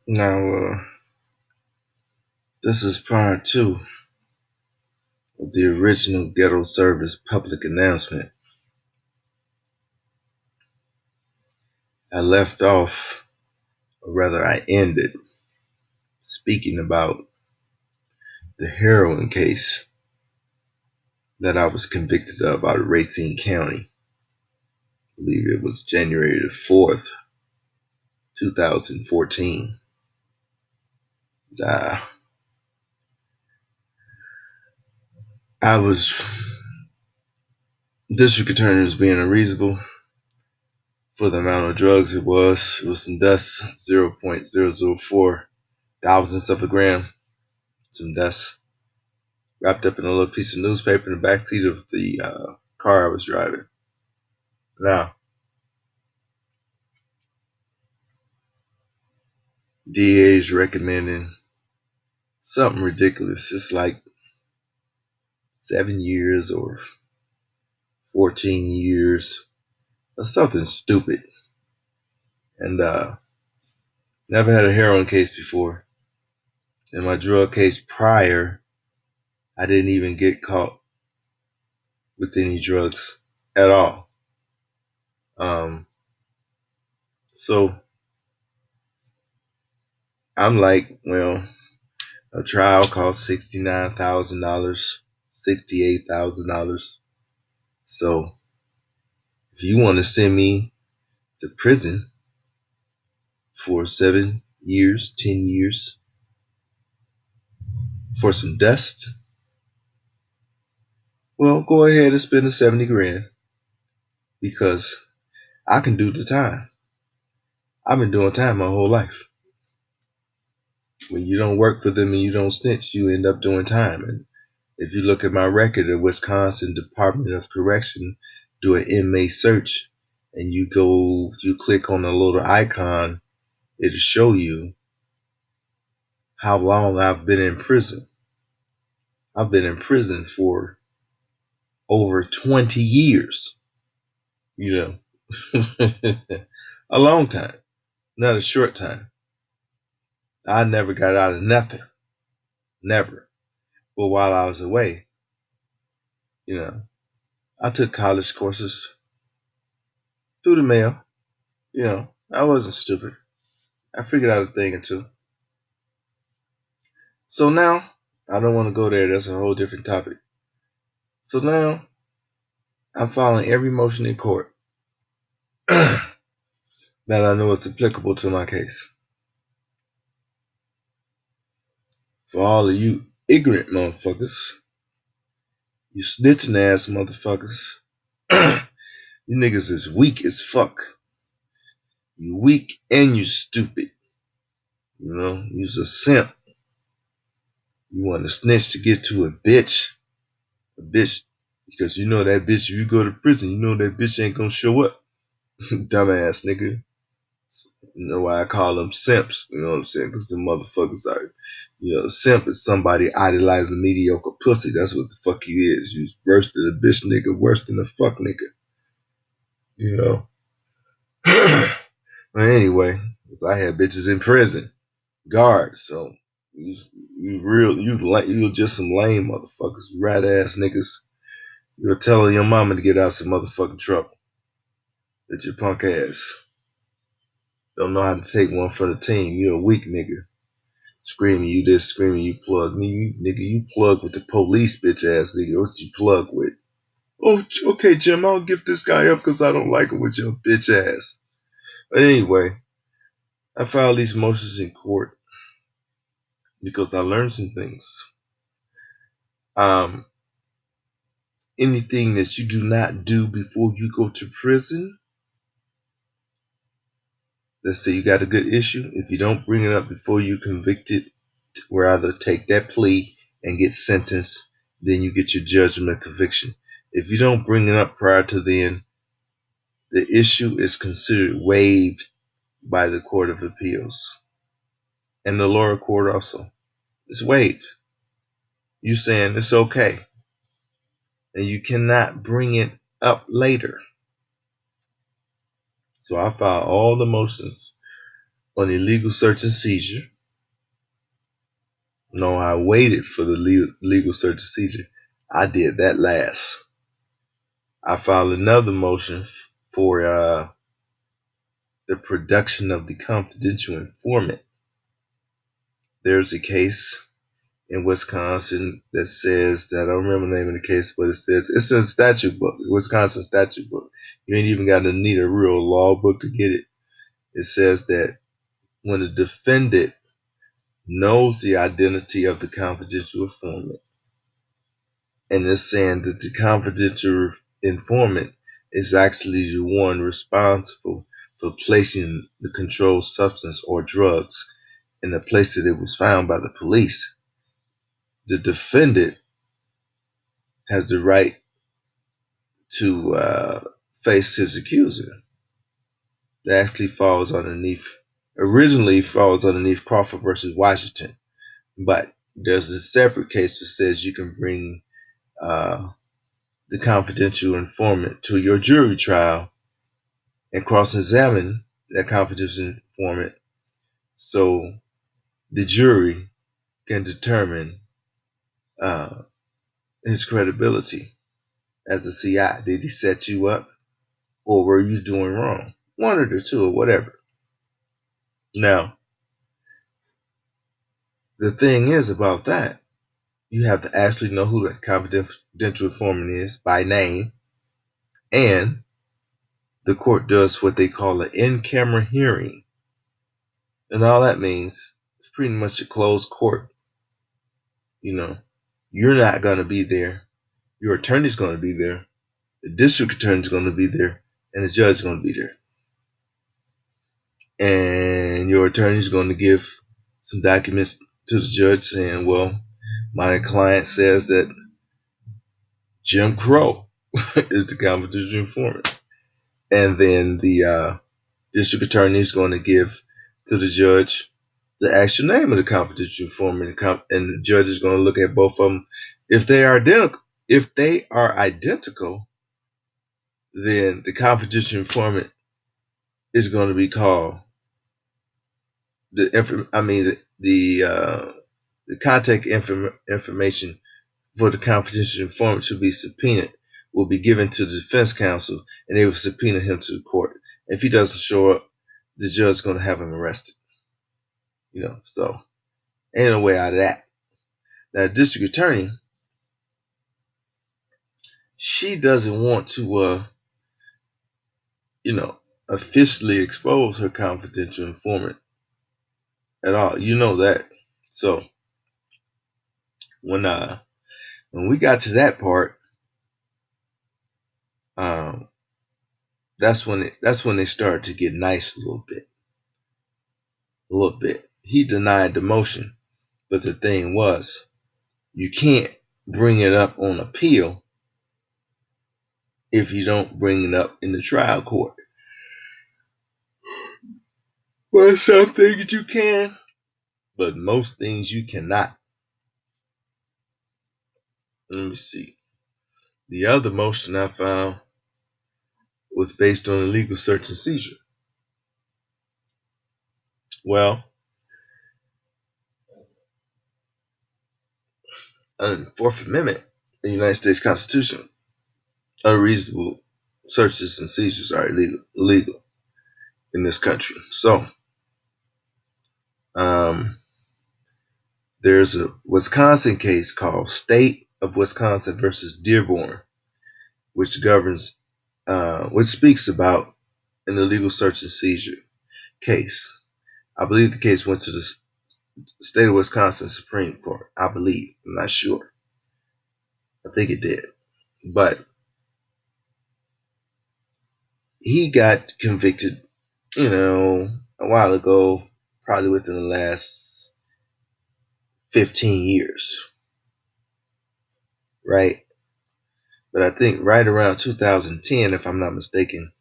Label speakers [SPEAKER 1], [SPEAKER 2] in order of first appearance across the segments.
[SPEAKER 1] Now, this is part two of the original Ghetto Service public announcement. I left off, or rather, I ended speaking about the heroin case that I was convicted of out of Racine County. I believe it was January the 4th, 2014. Uh, I was, district attorney was being unreasonable for the amount of drugs it was. It was some dust, 0.004 thousandths of a gram, some dust wrapped up in a little piece of newspaper in the backseat of the car I was driving. Now, DA is recommending something ridiculous. It's like 7 years or 14 years or something stupid. And never had a heroin case before. In my drug case prior, I didn't even get caught with any drugs at all. Um, so I'm like, well, a trial costs $69,000, $68,000. So if you want to send me to prison for 7 years, 10 years for some dust, well, go ahead and spend the 70 grand because I can do the time. I've been doing time my whole life. When you don't work for them and you don't snitch, you end up doing time. And if you look at my record, the Wisconsin Department of Correction do an inmate search, and you click on the little icon, it'll show you how long I've been in prison. I've been in prison for over 20 years, you know, a long time, not a short time. I never got out of nothing, never. But while I was away, you know, I took college courses through the mail. I wasn't stupid. I figured out a thing or two. So now, I don't want to go there. That's a whole different topic. So now, I'm filing every motion in court that I know is applicable to my case. For all of you ignorant motherfuckers, you snitching ass motherfuckers, you niggas is weak as fuck. You weak and you stupid. You's a simp. You want to snitch to get to a bitch. A bitch. Because you know that bitch, if you go to prison, you know that bitch ain't gonna show up. Dumbass nigga. You know why I call them simps. You know what I'm saying? Because the motherfuckers are, simp is somebody idolizing mediocre pussy. That's what the fuck he is. You worse than a bitch nigga, worse than a fuck nigga. You know? But anyway, because I had bitches in prison, guards. So you're just some lame motherfuckers, rat ass niggas. You're telling your mama to get out some motherfucking trouble. That your punk ass don't know how to take one for the team. You're a weak nigga. Screaming you this, screaming you plug. Nigga, you plug with the police, bitch ass nigga. What you plug with? Oh, okay, Jim, I'll give this guy up because I don't like him with your bitch ass. But anyway, I filed these motions in court because I learned some things. Um, Anything that you do not do before you go to prison, let's say you got a good issue, if you don't bring it up before you convicted, or either take that plea and get sentenced, then you get your judgment of conviction. If you don't bring it up prior to then, the issue is considered waived by the Court of Appeals and the lower court also. It's waived. You saying it's okay, and you cannot bring it up later. So I filed all the motions on illegal search and seizure. No, I waited for the legal search and seizure. I did that last. I filed another motion for the production of the confidential informant. There's a case in Wisconsin that says that, I don't remember the name of the case, but it says it's a statute book, Wisconsin statute book. You ain't even got to need a real law book to get it. It says that when the defendant knows the identity of the confidential informant, and it's saying that the confidential informant is actually the one responsible for placing the controlled substance or drugs in the place that it was found by the police, the defendant has the right to face his accuser. That actually originally falls underneath Crawford versus Washington, but there's a separate case that says you can bring the confidential informant to your jury trial and cross-examine that confidential informant so the jury can determine his credibility as a CI. Did he set you up, or were you doing wrong? One of the two, or whatever. Now, the thing is about that, you have to actually know who the confidential informant is by name, and the court does what they call an in-camera hearing. And all that means it's pretty much a closed court. You're not going to be there. Your attorney's going to be there. The district attorney's going to be there. And the judge is going to be there. And your attorney's going to give some documents to the judge saying, well, my client says that Jim Crow is the confidential informant. And then the district attorney is going to give to the judge the actual name of the confidential informant, and the judge is going to look at both of them. If they are identical, then the confidential informant is going to be called the contact information for the confidential informant to be subpoenaed will be given to the defense counsel, and they will subpoena him to the court. If he doesn't show up, the judge is going to have him arrested. So ain't no way out of that. Now, district attorney, she doesn't want to, officially expose her confidential informant at all. You know that. So when we got to that part, that's when they started to get nice a little bit. He denied the motion, but the thing was, you can't bring it up on appeal if you don't bring it up in the trial court. Well, some things you can, but most things you cannot. Let me see. The other motion I found was based on illegal search and seizure. Well, under the Fourth Amendment of the United States Constitution, unreasonable searches and seizures are illegal in this country. So, there's a Wisconsin case called State of Wisconsin versus Dearborn, which speaks about an illegal search and seizure case. I believe the case went to the State of Wisconsin Supreme Court. I believe. I'm not sure. I think it did. But he got convicted, a while ago, probably within the last 15 years. Right? But I think right around 2010, if I'm not mistaken,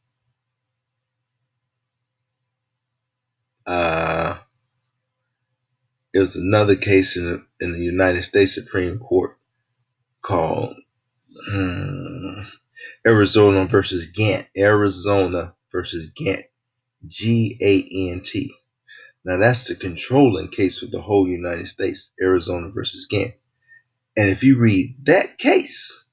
[SPEAKER 1] it was another case in the United States Supreme Court called Arizona versus Gant. Arizona versus Gant. Gant. Now that's the controlling case for the whole United States, Arizona versus Gantt. And if you read that case,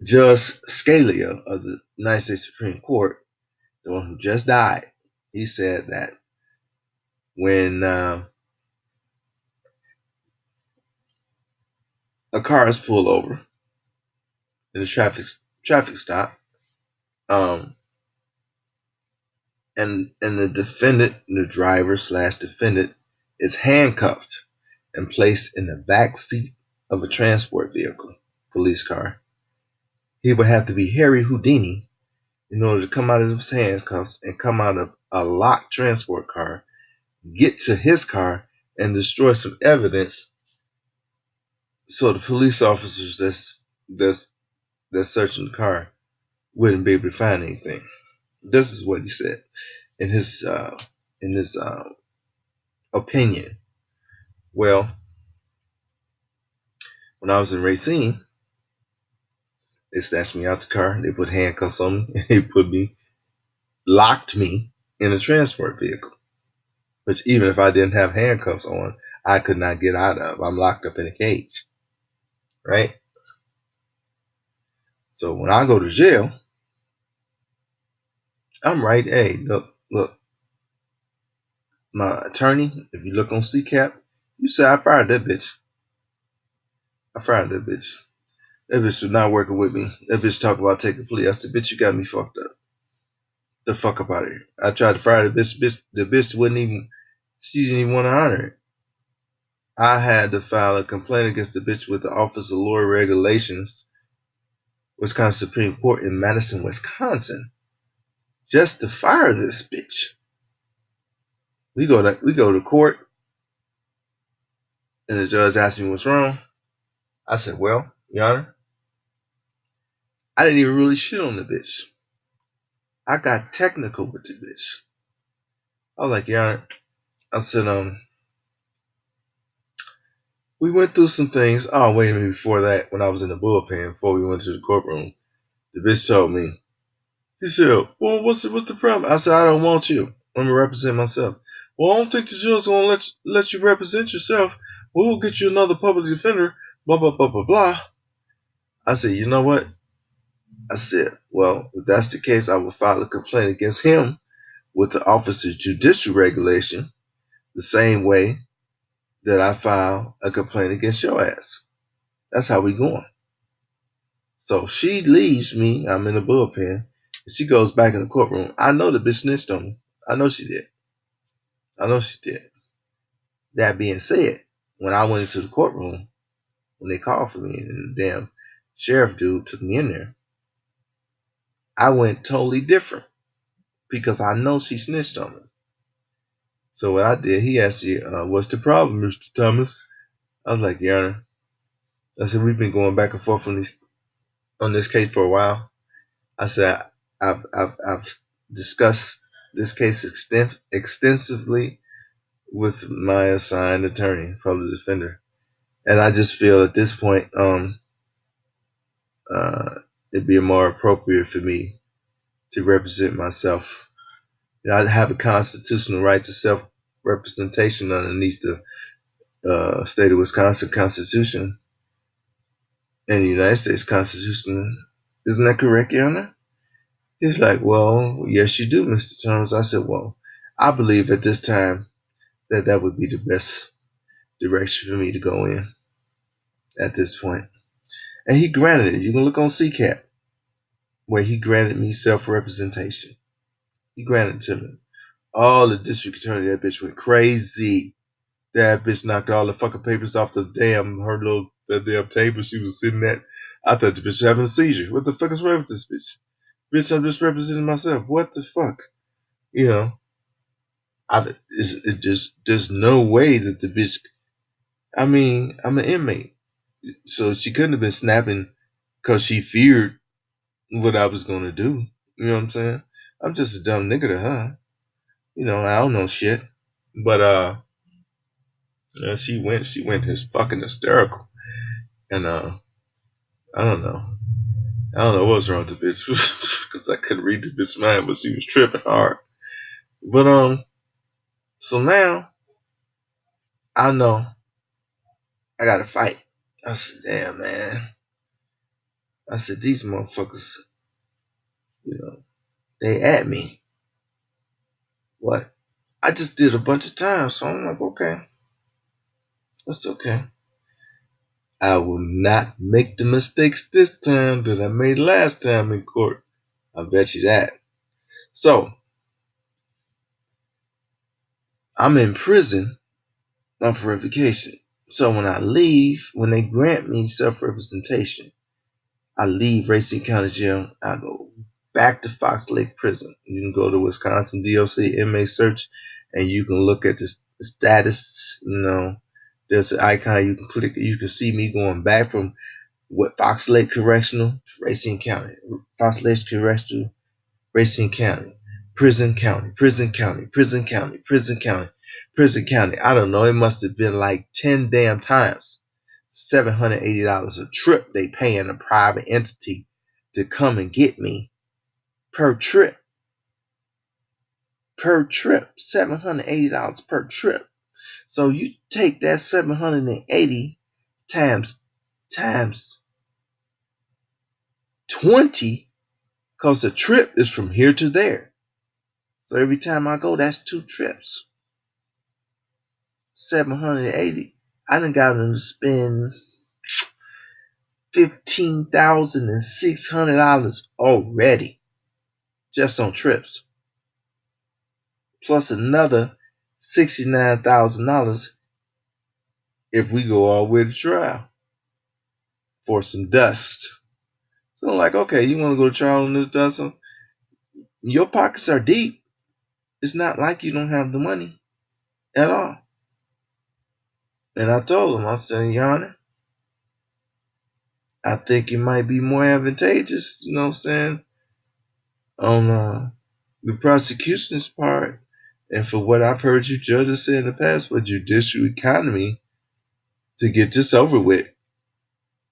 [SPEAKER 1] Judge Scalia of the United States Supreme Court, the one who just died, he said that when a car is pulled over in a traffic stop, um, and the defendant, the driver slash defendant, is handcuffed and placed in the back seat of a transport vehicle, police car, he would have to be Harry Houdini in order to come out of his handcuffs and come out of a locked transport car, get to his car, and destroy some evidence, so the police officers that's searching the car wouldn't be able to find anything. This is what he said in his opinion. Well, when I was in Racine, they snatched me out the car. They put handcuffs on me. And they locked me in a transport vehicle, which even if I didn't have handcuffs on, I could not get out of. I'm locked up in a cage, right? So when I go to jail, I'm right. Hey, look, my attorney, if you look on CCAP, you say I fired that bitch. I fired that bitch. That bitch was not working with me. That bitch talked about taking a plea. I said, bitch, you got me fucked up. The fuck up out of here. I tried to fire the bitch. The bitch she didn't even want to honor it. I had to file a complaint against the bitch with the Office of Lawyer Regulations, Wisconsin Supreme Court in Madison, Wisconsin, just to fire this bitch. We go to court, and the judge asked me what's wrong. I said, well, Your Honor, I didn't even really shit on the bitch. I got technical with the bitch. I was like, Your Honor, I said, we went through some things. Oh, wait a minute, before that, when I was in the bullpen, before we went to the courtroom, the bitch told me, she said, well, what's the problem? I said, I don't want you. I'm going to represent myself. Well, I don't think the judge's going to let you represent yourself. We'll get you another public defender, blah, blah, blah, blah, blah. I said, you know what? I said, well, if that's the case, I will file a complaint against him with the Office of Judicial Regulation the same way that I file a complaint against your ass. That's how we going. So she leaves me. I'm in the bullpen. And she goes back in the courtroom. I know the bitch snitched on me. I know she did. That being said, when I went into the courtroom, when they called for me and the damn sheriff dude took me in there, I went totally different because I know she snitched on me. So what I did, he asked you, what's the problem, Mr. Thomas? I was like, Your Honor, I said, we've been going back and forth on this case for a while. I said, I've discussed this case extensively with my assigned attorney, public defender, and I just feel at this point, it'd be more appropriate for me to represent myself. I have a constitutional right to self-representation underneath the state of Wisconsin Constitution and the United States Constitution. Isn't that correct, Your Honor? He's like, well, yes, you do, Mr. Thomas. I said, well, I believe at this time that would be the best direction for me to go in at this point. And he granted it. You can look on CCAP where he granted me self-representation. He granted it to me. All the district attorney, that bitch went crazy. That bitch knocked all the fucking papers off the damn table she was sitting at. I thought the bitch was having a seizure. What the fuck is wrong with this bitch? Bitch, I'm just representing myself. What the fuck? You know, there's no way that the bitch. I mean, I'm an inmate, so she couldn't have been snapping because she feared what I was gonna do. You know what I'm saying? I'm just a dumb nigga to her. You know, I don't know shit. But she went his fucking hysterical, and I don't know. I don't know what was wrong with the bitch because I couldn't read the bitch's mind, but she was tripping hard. But So now I know I gotta fight. I said, damn man. I said, these motherfuckers, they at me. What? I just did a bunch of times, so I'm like, okay, that's okay. I will not make the mistakes this time that I made last time in court. I bet you that. So I'm in prison on revocation. So when I leave, when they grant me self-representation, I leave Racine County Jail. I go back to Fox Lake Prison. You can go to Wisconsin DOC inmate search, and you can look at the status. There's an icon you can click. You can see me going back from Fox Lake Correctional to Racine County, Fox Lake Correctional, Racine County, Prison County, Prison County, Prison County, Prison County, Prison County. I don't know. It must have been like 10 damn times. $780 a trip they paying a private entity to come and get me per trip. Per trip. $780 per trip. So you take that 780 times 20, because a trip is from here to there. So every time I go, that's 2 trips. 780. I done got them to spend $15,600 already just on trips, plus another $69,000 if we go all the way to trial for some dust. So I'm like, okay, you want to go to trial on this dust? Your pockets are deep. It's not like you don't have the money at all. And I told him, I said, Your Honor, I think it might be more advantageous, you know what I'm saying, on the prosecution's part, and for what I've heard you judges say in the past, for judicial economy, to get this over with,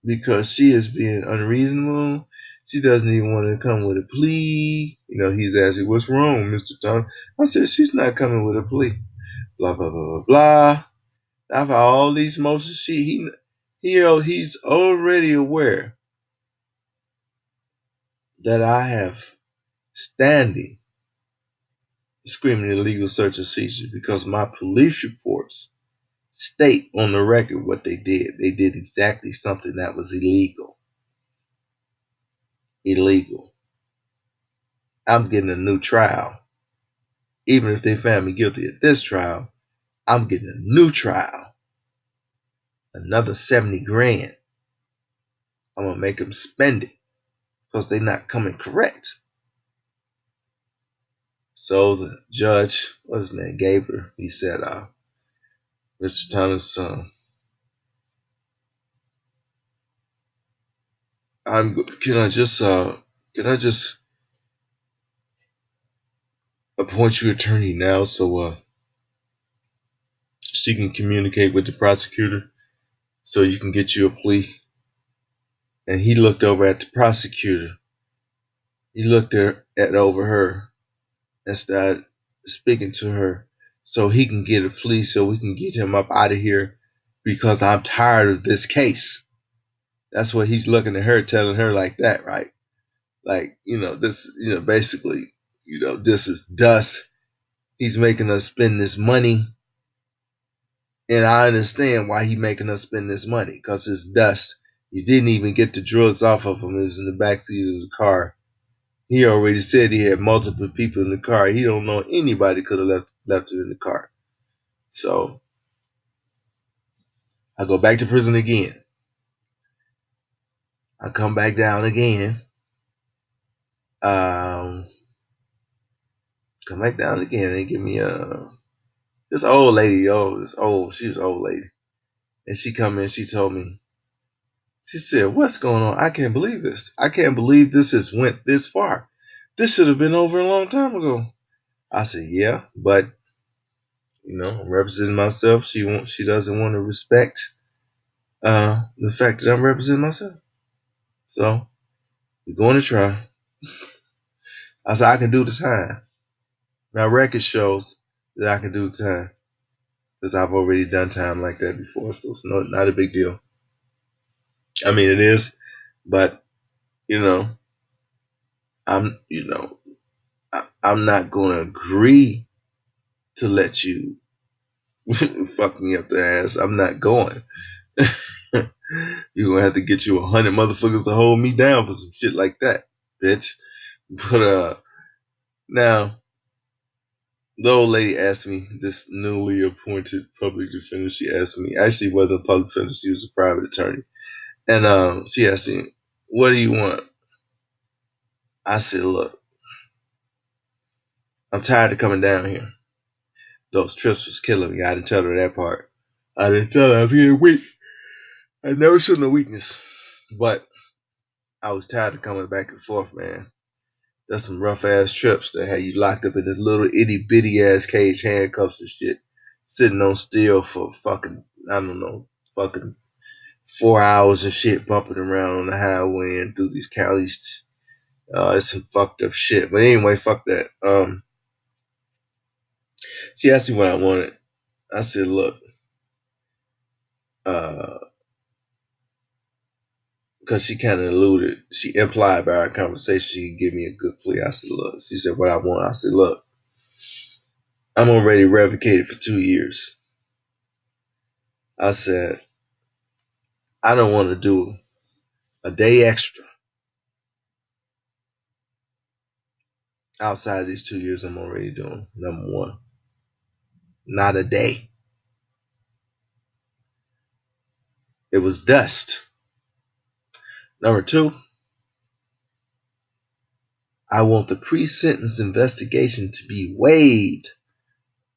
[SPEAKER 1] because she is being unreasonable. She doesn't even want to come with a plea. He's asking, what's wrong, Mr. Tom? I said, she's not coming with a plea. Blah, blah, blah, blah, blah. I've had all these motions. He's already aware that I have standing screaming illegal search and seizure, because my police reports state on the record what they did. They did exactly something that was illegal. Illegal. I'm getting a new trial. Even if they found me guilty at this trial, I'm getting a new trial. Another 70 grand. I'm going to make them spend it because they're not coming correct. So the judge, what's his name, Gabriel, he said, Mr. Thomas, can I just appoint you attorney now so she can communicate with the prosecutor so you can get you a plea? And he looked over at the prosecutor. He looked over her and started speaking to her so he can get a plea, so we can get him up out of here, because I'm tired of this case. That's what he's looking at her, telling her like that, right? Like, this, basically, this is dust. He's making us spend this money. And I understand why he's making us spend this money, because it's dust. You didn't even get the drugs off of him. It was in the backseat of the car. He already said he had multiple people in the car. He don't know anybody could have left her in the car. So I go back to prison again. I come back down again. Come back down again. They give me this old lady. She was an old lady. And she come in, she told me, she said, what's going on? I can't believe this. I can't believe this has went this far. This should have been over a long time ago. I said, yeah, but I'm representing myself. She doesn't want to respect the fact that I'm representing myself. So we're going to try. I said, I can do the time. My record shows that I can do time because I've already done time like that before, so it's not a big deal. I mean, it is, but you know, I'm you know I'm not going to agree to let you fuck me up the ass. I'm not going. You're gonna have to get you 100 motherfuckers to hold me down for some shit like that, bitch. But now the old lady asked me, this newly appointed public defender, she asked me, actually wasn't a public defender, she was a private attorney. And she asked me, what do you want? I said, look, I'm tired of coming down here. Those trips was killing me. I didn't tell her that part. I didn't tell her I was getting weak. I never showed no weakness. But I was tired of coming back and forth, man. That's some rough ass trips that had you locked up in this little itty bitty ass cage, handcuffs and shit, sitting on steel for fucking, I don't know, fucking 4 hours and shit, bumping around on the highway and through these counties. It's some fucked up shit. But anyway, fuck that. She asked me what I wanted. I said, look, because she kind of alluded, she implied by our conversation she could give me a good plea. I said, look, she said, what I want. I said, look, I'm already revocated for 2 years. I said, I don't want to do a day extra outside of these 2 years I'm already doing. Number one, not a day. It was dust. Number two, I want the pre-sentence investigation to be waived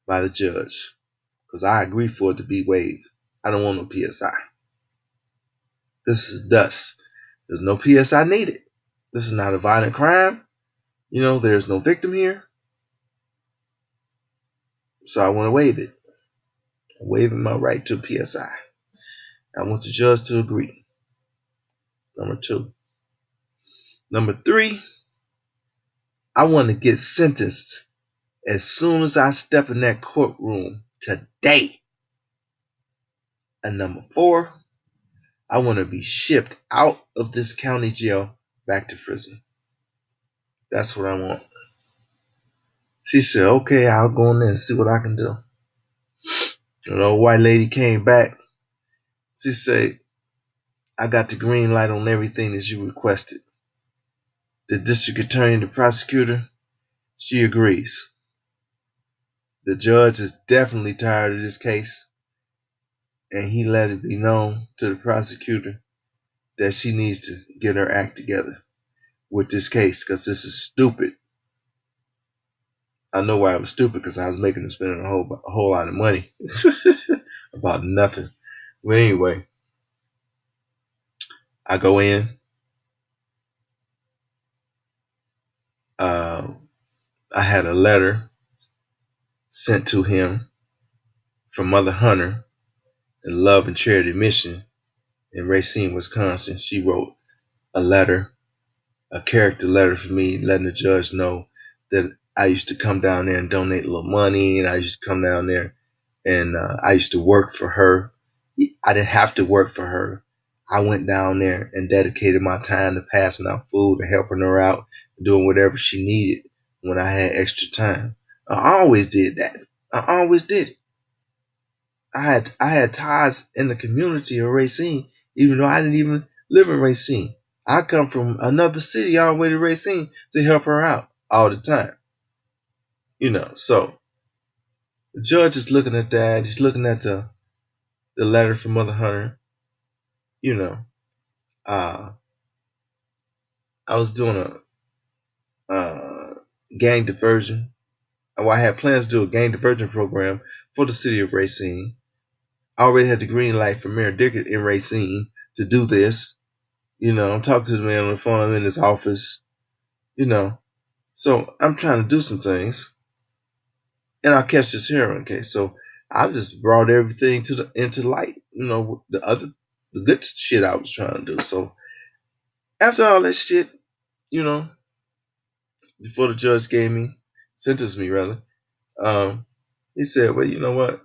[SPEAKER 1] by the judge because I agree for it to be waived. I don't want no PSI. This is dust. There's no PSI needed. This is not a violent crime. There's no victim here. So I want to waive it. I'm waiving my right to a PSI. I want the judge to agree. Number two. Number three, I want to get sentenced as soon as I step in that courtroom today. And number four, I want to be shipped out of this county jail back to prison. That's what I want. She said, okay, I'll go in there and see what I can do. The old white lady came back. She said, I got the green light on everything that you requested. The district attorney and the prosecutor, she agrees. The judge is definitely tired of this case, and he let it be known to the prosecutor that she needs to get her act together with this case because this is stupid. I know why it was stupid because I was making them spend a whole lot of money about nothing. But anyway, I go in. I had a letter sent to him from Mother Hunter in Love and Charity Mission in Racine, Wisconsin. She wrote a letter, a character letter for me, letting the judge know that I used to come down there and donate a little money, and I used to come down there and I used to work for her. I didn't have to work for her. I went down there and dedicated my time to passing out food and helping her out, doing whatever she needed when I had extra time. I always did that. I always did. I had ties in the community of Racine, even though I didn't even live in Racine. I come from another city all the way to Racine to help her out all the time. So the judge is looking at that. He's looking at the letter from Mother Hunter. You know, uh, I was doing a gang diversion. Well, I had plans to do a gang diversion program for the city of Racine. I already had the green light from Mayor Dickett in Racine to do this. I'm talking to the man on the phone. I'm in his office. So I'm trying to do some things, and I'll catch this heroin case. So I just brought everything into light. The good shit I was trying to do. So after all that shit, you know, before the judge sentenced me rather, um, He said, well, you know what?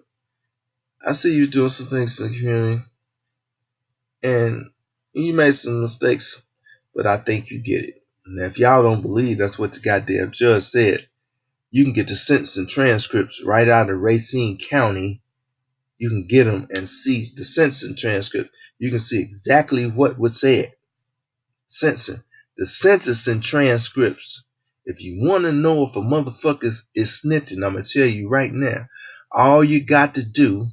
[SPEAKER 1] I see you doing some things in the community, and you made some mistakes, but I think you get it. And if y'all don't believe that's what the goddamn judge said, you can get the sentencing transcripts right out of Racine County. You can get them and see the sentencing transcript. You can see exactly what was said. Sentencing. The sentencing transcripts. If you want to know if a motherfucker is snitching, I'm going to tell you right now. All you got to do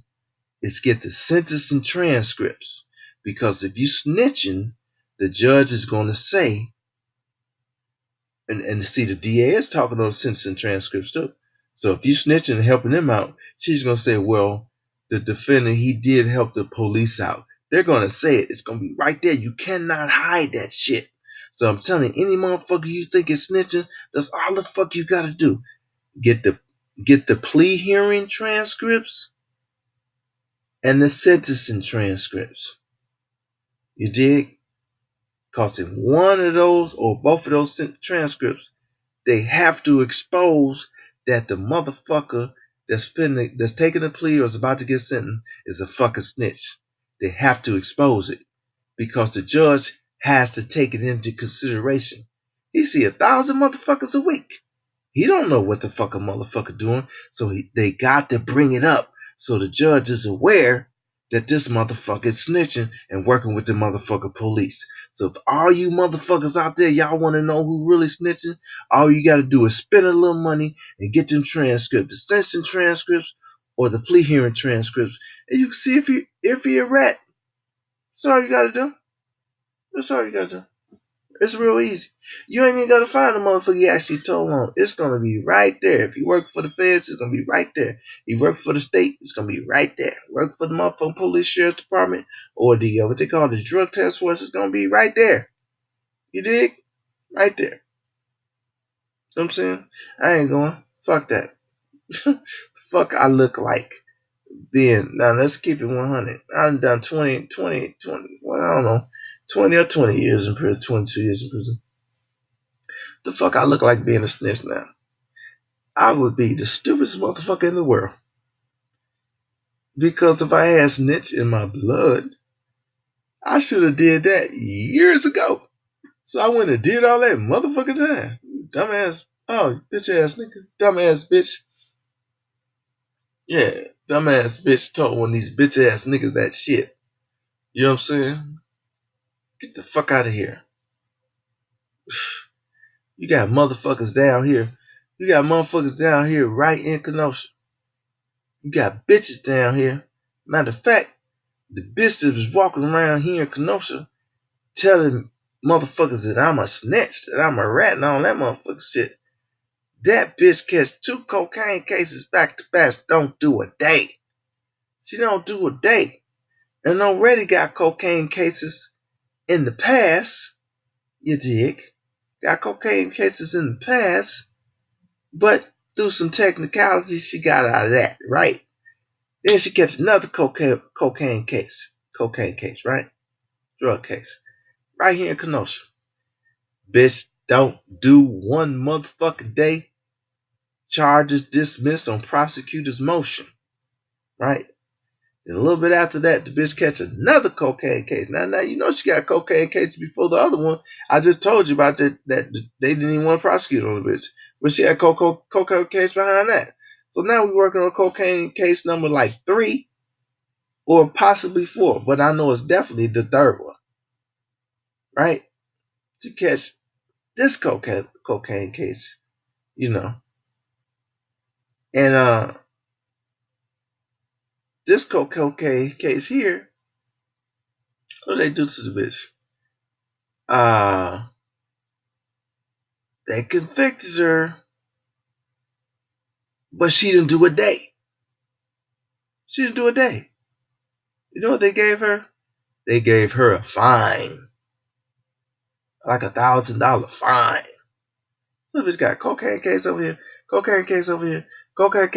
[SPEAKER 1] is get the sentencing transcripts. Because if you snitching, the judge is going to say, and see, the DA is talking on sentencing transcripts too. So if you snitching and helping them out, she's going to say, well, the defendant, he did help the police out. They're going to say it. It's going to be right there. You cannot hide that shit. So I'm telling you, any motherfucker you think is snitching, that's all the fuck you got to do. Get the plea hearing transcripts and the sentencing transcripts. You dig? Because in one of those or both of those transcripts, they have to expose that the motherfucker that's taking a plea or is about to get sentenced is a fucking snitch. They have to expose it because the judge has to take it into consideration. He see 1,000 motherfuckers a week. He don't know what the fuck a motherfucker doing, so they got to bring it up so the judge is aware that this motherfucker is snitching and working with the motherfucker police. So if all you motherfuckers out there, y'all want to know who really snitching, all you got to do is spend a little money and get them transcripts, the sentencing transcripts or the plea hearing transcripts, and you can see if he a rat. That's all you got to do. That's all you got to do. It's real easy. You ain't even got to find the motherfucker you actually told on. It's going to be right there. If you work for the feds, it's going to be right there. If you work for the state, it's going to be right there. Work for the motherfucking police sheriff's department or the what they call the drug task force, it's going to be right there. You dig? Right there. You know what I'm saying? I ain't going. Fuck that. Fuck I look like. Now let's keep it 100. I've done 20, well, I don't know, 20 or 20 years in prison, 22 years in prison. The fuck I look like being a snitch now? I would be the stupidest motherfucker in the world. Because if I had snitch in my blood, I should have did that years ago. So I went and did all that motherfucking time. Dumbass, bitch ass nigga. Dumbass bitch. Yeah, dumbass bitch told one of these bitch ass niggas that shit. You know what I'm saying? Get the fuck out of here. You got motherfuckers down here. You got motherfuckers down here right in Kenosha. You got bitches down here. Matter of fact, the bitch that was walking around here in Kenosha telling motherfuckers that I'm a snitch, that I'm a rat and all that motherfucker shit. That bitch catch 2 cocaine cases back to back. Don't do a day. She don't do a day. And already got cocaine cases in the past. You dig? Got cocaine cases in the past. But through some technicality, she got out of that, right? Then she gets another cocaine case. Cocaine case, right? Drug case. Right here in Kenosha. Bitch, don't do one motherfucking day. Charges dismissed on prosecutor's motion. Right? And a little bit after that, the bitch catch another cocaine case. Now you know she got cocaine cases before the other one. I just told you about that they didn't even want to prosecute on the bitch. But she had cocaine case behind that. So now we're working on cocaine case number like 3 or possibly 4. But I know it's definitely the 3rd one. Right? She catch this cocaine case, you know. And this cocaine case here, what do they do to the bitch? They convicted her, but she didn't do a day. She didn't do a day. You know what they gave her? They gave her a fine. Like $1,000 fine. So this bitch got cocaine case over here, cocaine case over here, cocaine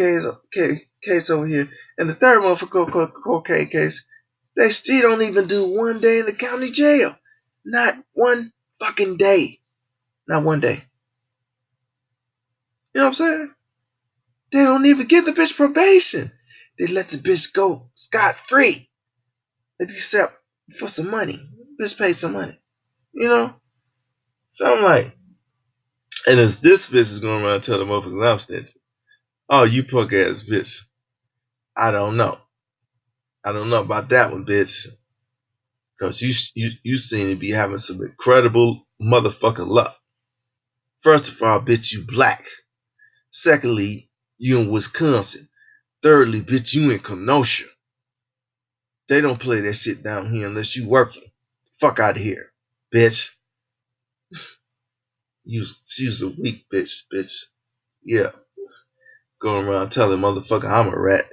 [SPEAKER 1] case over here, and the 3rd one for cocaine case. They still don't even do 1 day in the county jail. Not 1 fucking day. Not 1 day. You know what I'm saying? They don't even give the bitch probation. They let the bitch go scot-free. Except for some money. Bitch pay some money. You know? So I'm like, and as this bitch is going around telling motherfuckers I'm snitching. Oh, you punk ass bitch. I don't know. I don't know about that one, bitch. Because you seem to be having some incredible motherfucking luck. First of all, bitch, you black. Secondly, you in Wisconsin. Thirdly, bitch, you in Kenosha. They don't play that shit down here unless you working. Fuck out of here, bitch. She's a weak bitch. Yeah. Going around telling motherfucker I'm a rat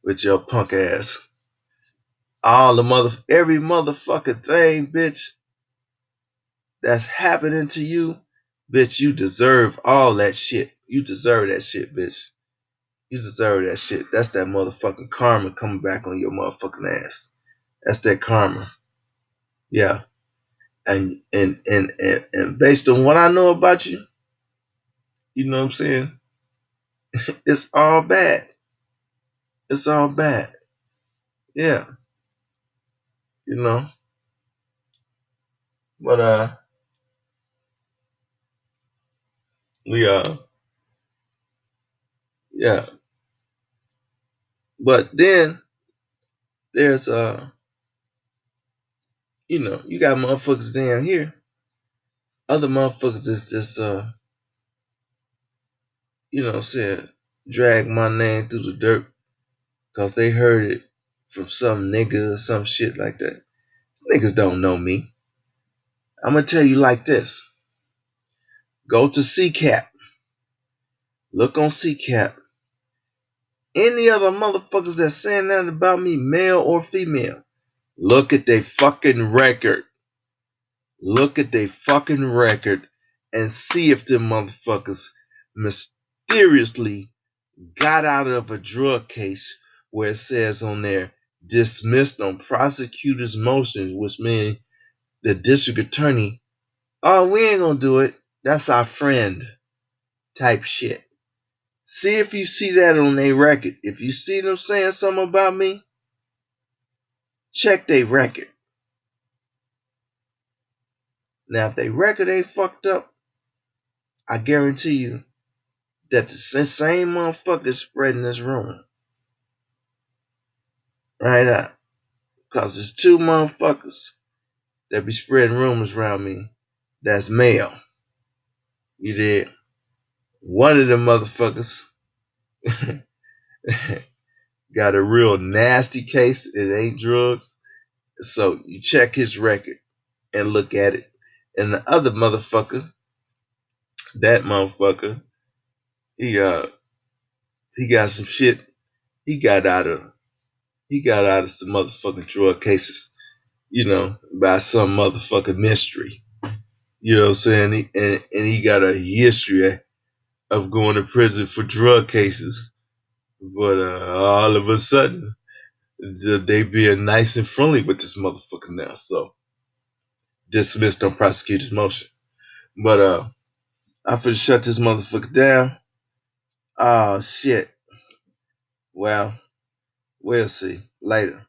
[SPEAKER 1] with your punk ass. Every motherfucking thing, bitch, that's happening to you, bitch, you deserve all that shit. You deserve that shit, bitch. You deserve that shit. That's that motherfucking karma coming back on your motherfucking ass. That's that karma. Yeah. And based on what I know about you, you know what I'm saying? It's all bad. It's all bad. Yeah. You know. But we yeah. But then there's you got motherfuckers down here. Other motherfuckers is just what I'm saying, drag my name through the dirt because they heard it from some nigga or some shit like that. Niggas don't know me. I'm gonna tell you like this. Go to CCAP. Look on CCAP. Any other motherfuckers that's saying that about me, male or female, look at their fucking record. Look at their fucking record and see if them motherfuckers mysteriously got out of a drug case where it says on there dismissed on prosecutor's motions, which means the district attorney, oh, we ain't gonna do it. That's our friend type shit. See if you see that on their record. If you see them saying something about me, check their record. Now, if their record ain't fucked up, I guarantee you that the same motherfucker is spreading this rumor. Right now. Because there's two motherfuckers that be spreading rumors around me that's male. You did. One of them motherfuckers got a real nasty case. It ain't drugs. So you check his record and look at it. And the other motherfucker, that motherfucker, he got some shit. He got out of some motherfucking drug cases, by some motherfucking mystery. You know what I'm saying? And he got a history of going to prison for drug cases. But all of a sudden, they being nice and friendly with this motherfucker now. So dismissed on prosecutor's motion. But I'm finna shut this motherfucker down. Oh shit. Well, we'll see later.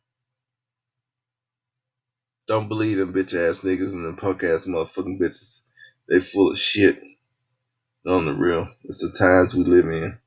[SPEAKER 1] Don't believe them bitch ass niggas and them punk ass motherfucking bitches. They full of shit. On the real. It's the times we live in.